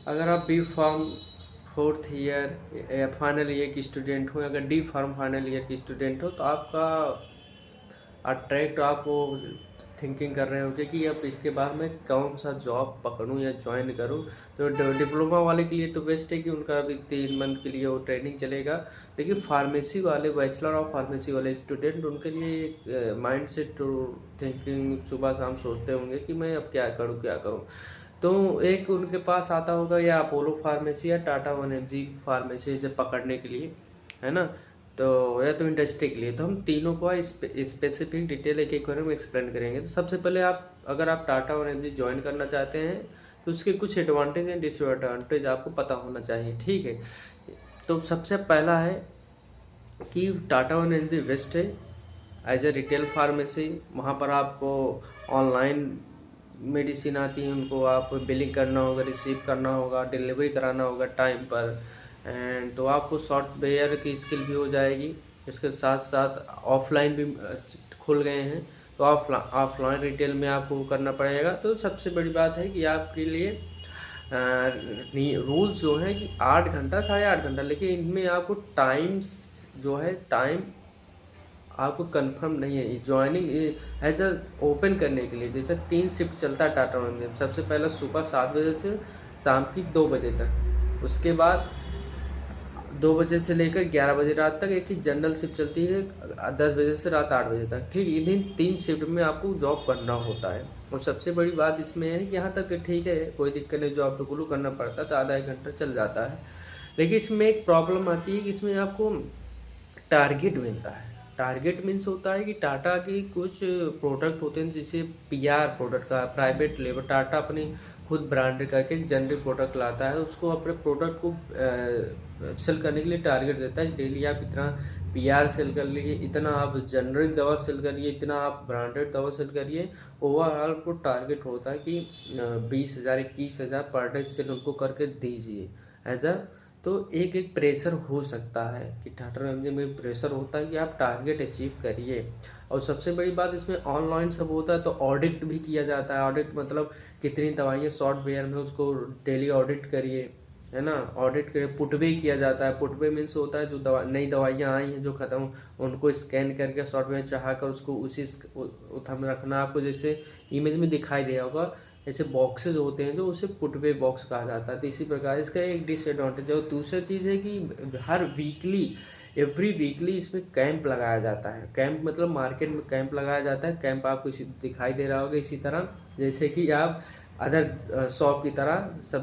अगर आप B farm fourth year या फाइनल ईयर की स्टूडेंट हो, अगर डी फार्म फाइनल ईयर की स्टूडेंट हो, तो आपका अट्रैक्ट आप वो थिंकिंग कर रहे होगे कि अब इसके बाद मैं कौन सा जॉब पकड़ूं या ज्वाइन करूं। तो डिप्लोमा वाले के लिए तो बेस्ट है कि उनका अभी 3 मंथ के लिए वो ट्रेनिंग चलेगा। लेकिन फार्मेसी वाले, बैचलर ऑफ फार्मेसी वाले स्टूडेंट, उनके लिए एक माइंड सेट थिंकिंग सुबह शाम सोचते होंगे कि मैं अब क्या करूं क्या करूं। तो एक उनके पास आता होगा या अपोलो फार्मेसी या टाटा 1mg फार्मेसी से पकड़ने के लिए, है ना। तो या तो इंडस्ट्री के लिए, तो हम तीनों को स्पेसिफिक डिटेल एक एक बारे में एक्सप्लेन करेंगे। तो सबसे पहले आप, अगर आप टाटा 1mg ज्वाइन करना चाहते हैं तो उसके कुछ एडवांटेज एंड डिसएडवांटेज आपको पता होना चाहिए, ठीक है। तो सबसे पहला है कि टाटा 1mg बेस्ट है एज ए रिटेल फार्मेसी। वहाँ पर आपको ऑनलाइन मेडिसिन आती है, उनको आप बिलिंग करना होगा, रिसीव करना होगा, डिलीवरी कराना होगा टाइम पर। एंड तो आपको सॉफ्टवेयर की स्किल भी हो जाएगी। इसके साथ साथ ऑफलाइन भी खुल गए हैं, तो ऑफलाइन रिटेल में आपको करना पड़ेगा। तो सबसे बड़ी बात है कि आपके लिए रूल्स जो हैं कि 8 घंटा 8.5 घंटा, लेकिन इनमें आपको टाइम जो है, टाइम आपको कंफर्म नहीं है। ज्वाइनिंग एज अ ओपन करने के लिए जैसे 3 शिफ्ट चलता है टाटा में। सबसे पहला सुबह 7 बजे से शाम की 2 बजे तक, उसके बाद 2 बजे से लेकर 11 बजे रात तक एक ही जनरल शिफ्ट चलती है, 10 बजे से रात 8 बजे तक, ठीक। इन्हीं 3 शिफ्ट में आपको जॉब करना होता है। और सबसे बड़ी बात इसमें है कि यहाँ तक ठीक है, कोई दिक्कत नहीं, जॉब तो गुलू करना पड़ता है तो आधा 1 घंटा चल जाता है। लेकिन इसमें एक प्रॉब्लम आती है कि इसमें आपको टारगेट मिलता है। टारगेट मीन्स होता है कि टाटा की कुछ प्रोडक्ट होते हैं, जैसे पीआर प्रोडक्ट का प्राइवेट लेबर, टाटा अपनी खुद ब्रांड करके जनरिक प्रोडक्ट लाता है, उसको अपने प्रोडक्ट को सेल करने के लिए टारगेट देता है। डेली आप इतना पीआर सेल कर लिए, इतना आप जनरिक दवा सेल करिए, इतना आप ब्रांडेड दवा सेल करिए। ओवरऑल को टारगेट होता है कि 20,000 21,000 पर डे सेल उनको करके दीजिए एज अ। तो एक एक प्रेशर हो सकता है कि टाटा रेंजर में प्रेशर होता है कि आप टारगेट अचीव करिए। और सबसे बड़ी बात इसमें ऑनलाइन सब होता है, तो ऑडिट भी किया जाता है। ऑडिट मतलब कितनी दवाइयाँ सॉफ्टवेयर में, उसको डेली ऑडिट करिए, है ना। ऑडिट करिए, पुटवे किया जाता है। पुटवे मीन्स होता है जो नई दवाइयाँ आई हैं जो ख़त्म, उनको स्कैन करके सॉफ्टवेयर चढ़ा कर उसको उसी में रखना। आपको जैसे इमेज में दिखाई दिया होगा, ऐसे बॉक्सेस होते हैं जो उसे पुटवे बॉक्स कहा जाता है। तो इसी प्रकार इसका एक डिसएडवांटेज है। और दूसरा चीज़ है कि हर वीकली, एवरी वीकली इसमें कैंप लगाया जाता है। कैंप मतलब मार्केट में कैंप लगाया जाता है। कैंप आपको इसी दिखाई दे रहा होगा, इसी तरह जैसे कि आप अदर शॉप की तरह सब